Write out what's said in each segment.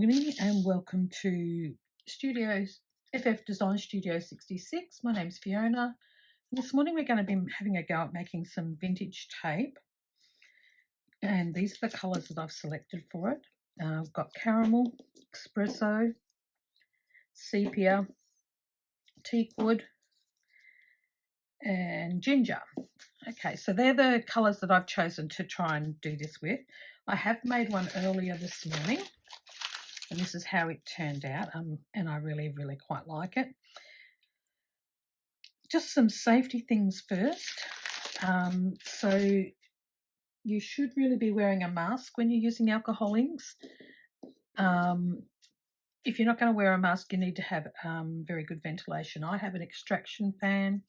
evening and welcome to FF Design Studio 66. My name's Fiona. This morning we're going to be having a go at making some vintage tape, and these are the colours that I've selected for it. I've got caramel, espresso, sepia, teakwood and ginger. Okay, so they're the colours that I've chosen to try and do this with. I have made one earlier this morning and this is how it turned out, and I really quite like it. Just some safety things first. So you should really be wearing a mask when you're using alcohol inks. If you're not going to wear a mask, you need to have very good ventilation. I have an extraction fan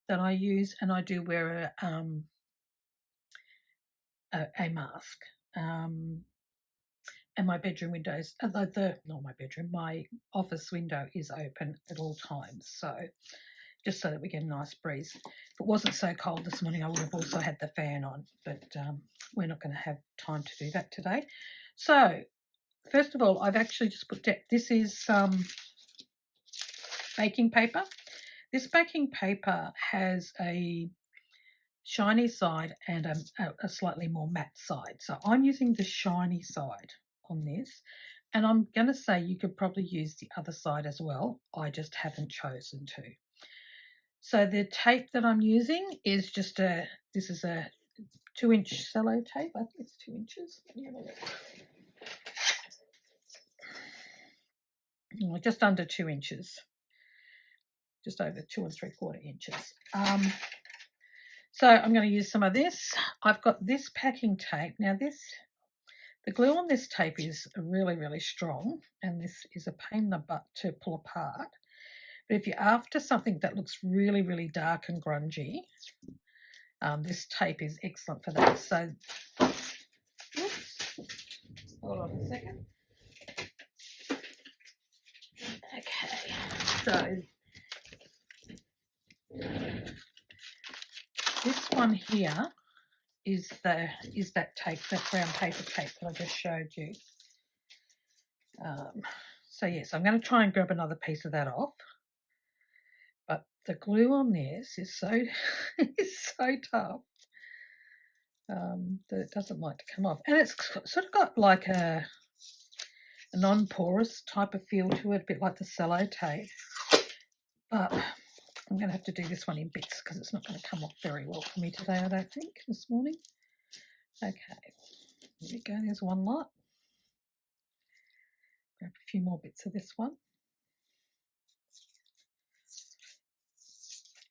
that I use, and I do wear a mask. And my bedroom windows, my office window is open at all times. So just so that we get a nice breeze. If it wasn't so cold this morning, I would have also had the fan on, but we're not going to have time to do that today. So first of all, I've actually just put down, this is baking paper. This baking paper has a shiny side and a slightly more matte side. So I'm using the shiny side on this, and I'm going to say you could probably use the other side as well. I just haven't chosen to. So the tape that I'm using is just this is a 2-inch cello tape. I think it's 2 inches. Just under 2 inches, just over 2 3/4 inches. So I'm going to use some of this. I've got this packing tape. Now the glue on this tape is really strong, and this is a pain in the butt to pull apart. But if you're after something that looks really dark and grungy, this tape is excellent for that. So, oops, hold on a second. Okay, so this one here is that tape, that brown paper tape that I just showed you. So yes, I'm going to try and grab another piece of that off. But the glue on this is so tough that it doesn't like to come off, and it's sort of got like a non-porous type of feel to it, a bit like the cello tape. But I'm going to have to do this one in bits because it's not going to come off very well for me today, I don't think, this morning. Okay, here we go. There's one lot. Grab a few more bits of this one.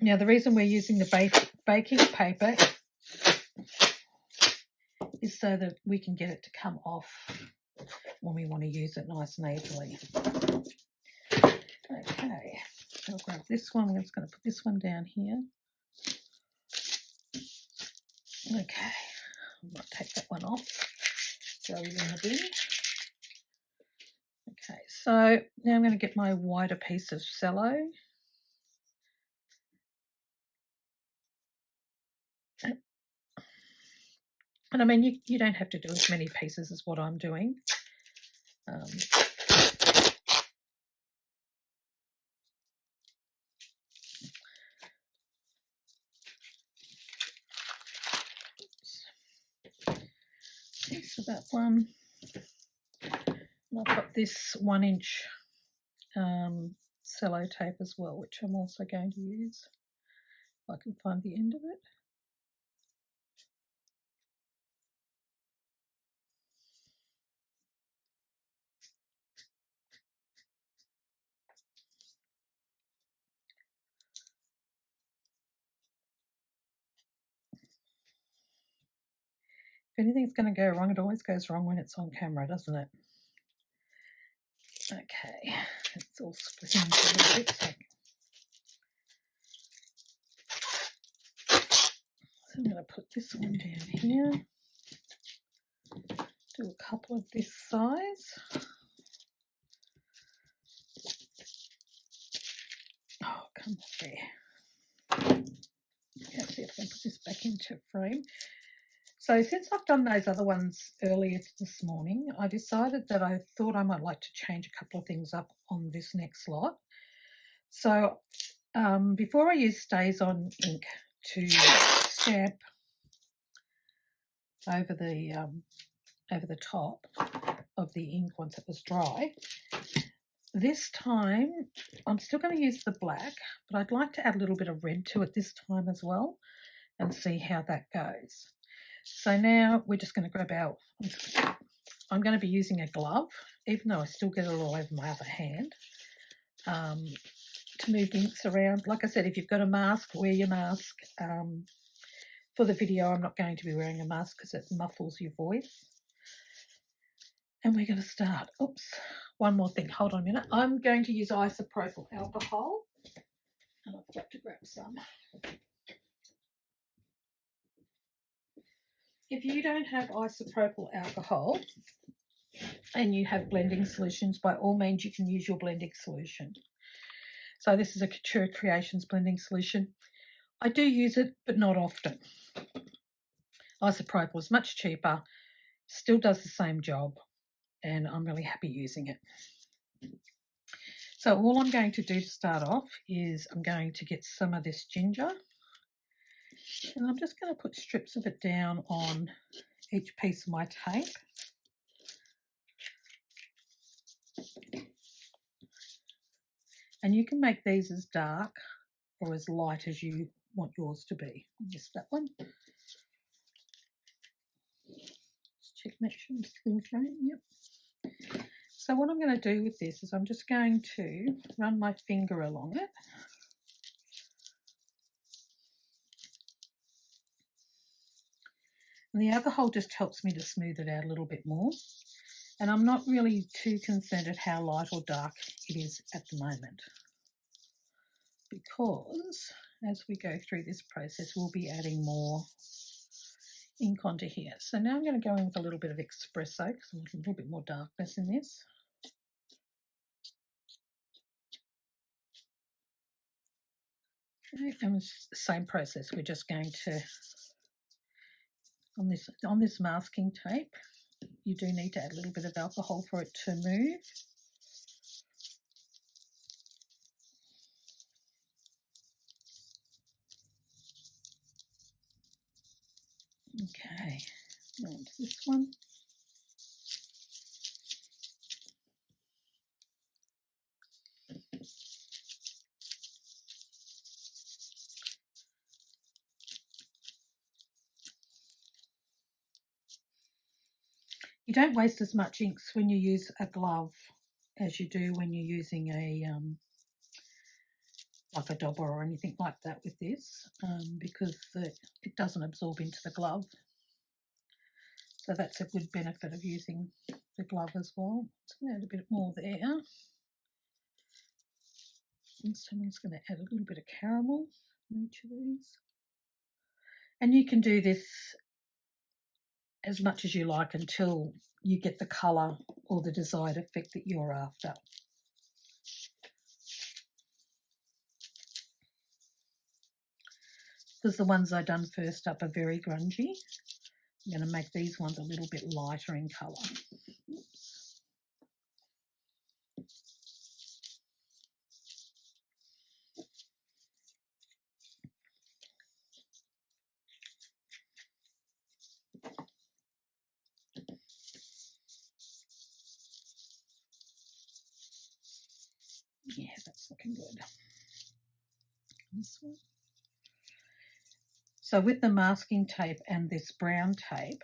Now, the reason we're using the baking paper is so that we can get it to come off when we want to use it nice and easily. Okay, so I'll grab this one. I'm just going to put this one down here. Okay, I might take that one off, throw it in the bin. Okay, so now I'm going to get my wider piece of cello. And I mean, you don't have to do as many pieces as what I'm doing. Piece of that one. And I've got this 1-inch cello tape as well, which I'm also going to use if I can find the end of it. If anything's going to go wrong, it always goes wrong when it's on camera, doesn't it? Okay, it's all split into little bits. So I'm going to put this one down here. Do a couple of this size. Oh, come on there. Let's see if I can put this back into frame. So since I've done those other ones earlier this morning, I decided that I thought I might like to change a couple of things up on this next lot. So before I use Stays On ink to stamp over the top of the ink once it was dry, this time I'm still going to use the black, but I'd like to add a little bit of red to it this time as well and see how that goes. So now we're just going to grab our, I'm going to be using a glove, even though I still get it all over my other hand, to move inks around. Like I said, if you've got a mask, wear your mask. For the video, I'm not going to be wearing a mask because it muffles your voice. And we're going to start. Oops, one more thing. Hold on a minute. I'm going to use isopropyl alcohol. And I've got to grab some. If you don't have isopropyl alcohol and you have blending solutions, by all means, you can use your blending solution. So this is a Couture Creations blending solution. I do use it, but not often. Isopropyl is much cheaper, still does the same job, and I'm really happy using it. So all I'm going to do to start off is I'm going to get some of this ginger, and I'm just going to put strips of it down on each piece of my tape. And you can make these as dark or as light as you want yours to be. Just that one. Just check, make sure I'm still in frame. Yep. So what I'm going to do with this is I'm just going to run my finger along it. And the alcohol just helps me to smooth it out a little bit more. And I'm not really too concerned at how light or dark it is at the moment, because as we go through this process, we'll be adding more ink onto here. So now I'm going to go in with a little bit of espresso because I want a little bit more darkness in this. Okay, and it's the same process. We're just going to, on this masking tape, you do need to add a little bit of alcohol for it to move. Okay, on to this one. You don't waste as much inks when you use a glove as you do when you're using a like a dauber or anything like that with this, because it doesn't absorb into the glove. So that's a good benefit of using the glove as well. Let's add a bit more there. And so I'm just going to add a little bit of caramel in each of these. And you can do this as much as you like until you get the colour or the desired effect that you're after. Because the ones I've done first up are very grungy. I'm going to make these ones a little bit lighter in colour. Oops. Yeah, that's looking good. This one. So with the masking tape and this brown tape,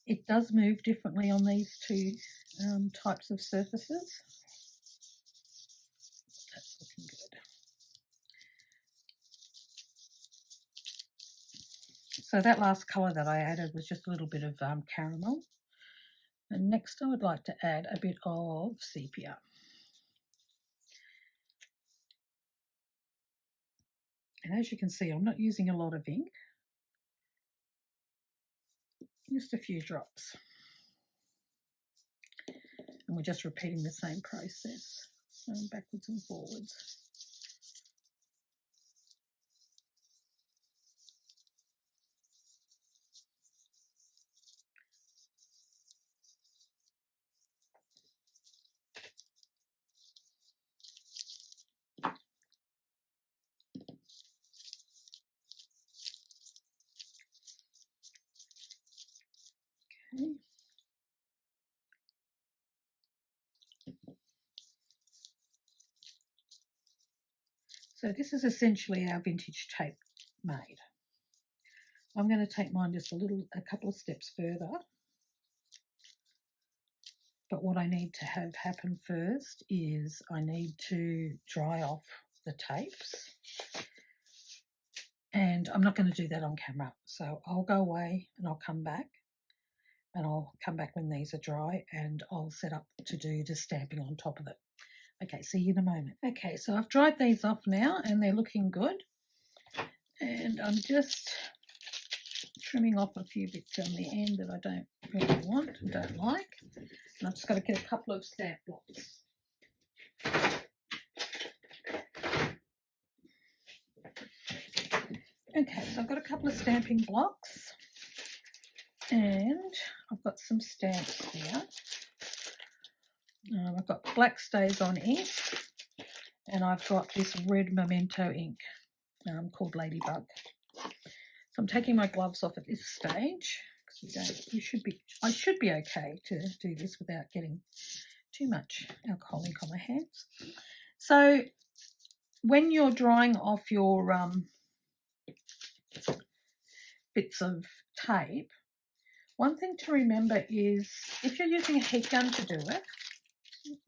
it does move differently on these two types of surfaces. That's looking good. So that last colour that I added was just a little bit of caramel. And next I would like to add a bit of sepia. And as you can see, I'm not using a lot of ink, just a few drops. And we're just repeating the same process, backwards and forwards. Okay. So this is essentially our vintage tape made. I'm going to take mine just a couple of steps further. But what I need to have happen first is I need to dry off the tapes. And I'm not going to do that on camera. So I'll go away and I'll come back. And I'll come back when these are dry and I'll set up to do the stamping on top of it. Okay, see you in a moment. Okay, so I've dried these off now and they're looking good. And I'm just trimming off a few bits on the end that I don't really want and don't like. And I've just got to get a couple of stamp blocks. Okay, so I've got a couple of stamping blocks and I've got some stamps here. I've got black stays on ink and I've got this red memento ink called Ladybug. So I'm taking my gloves off at this stage because I should be okay to do this without getting too much alcohol ink on my hands. So when you're drying off your bits of tape, one thing to remember is if you're using a heat gun to do it,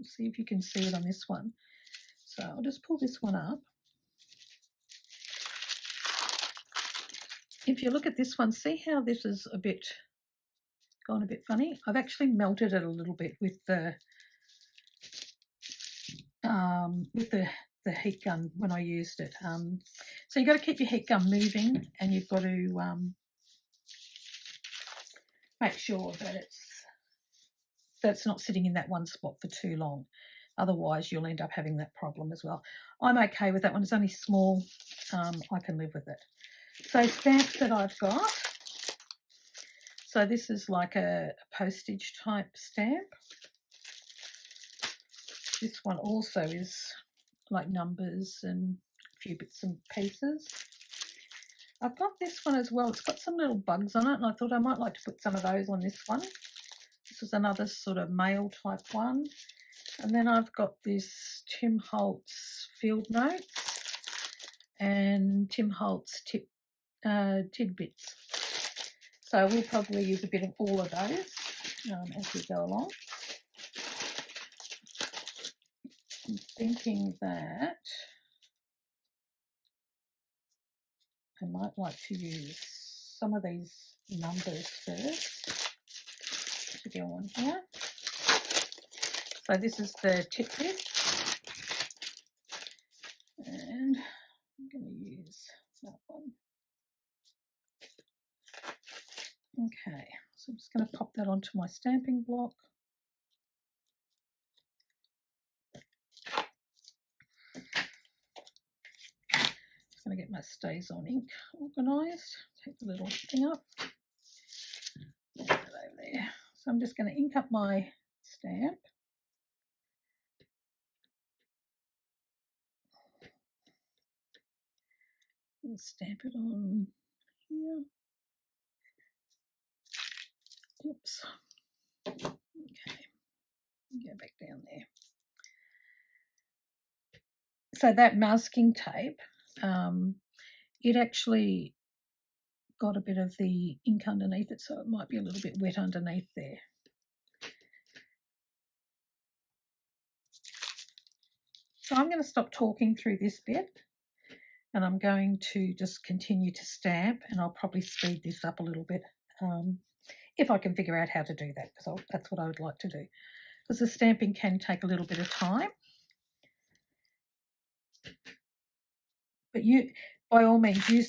see if you can see it on this one. So I'll just pull this one up. If you look at this one, see how this is gone a bit funny? I've actually melted it a little bit with the heat gun when I used it. So you've got to keep your heat gun moving and you've got to make sure that it's not sitting in that one spot for too long. Otherwise, you'll end up having that problem as well. I'm okay with that one. It's only small. I can live with it. So stamps that I've got. So this is like a postage type stamp. This one also is like numbers and a few bits and pieces. I've got this one as well. It's got some little bugs on it and I thought I might like to put some of those on this one. This is another sort of mail type one. And then I've got this Tim Holtz Field Notes and Tim Holtz Tidbits. So we'll probably use a bit of all of those as we go along. I'm thinking that I might like to use some of these numbers first to go on here. So this is the tip list, and I'm going to use that one. Okay, so I'm just going to pop that onto my stamping block. Just going to get my stays on ink organised. Take the little thing up. Put that over there. So I'm just going to ink up my stamp. And stamp it on here. Oops. Okay. Go back down there. So that masking tape, it actually got a bit of the ink underneath it, so it might be a little bit wet underneath there. So I'm going to stop talking through this bit and I'm going to just continue to stamp, and I'll probably speed this up a little bit if I can figure out how to do that, because that's what I would like to do, because the stamping can take a little bit of time. But you, by all means, use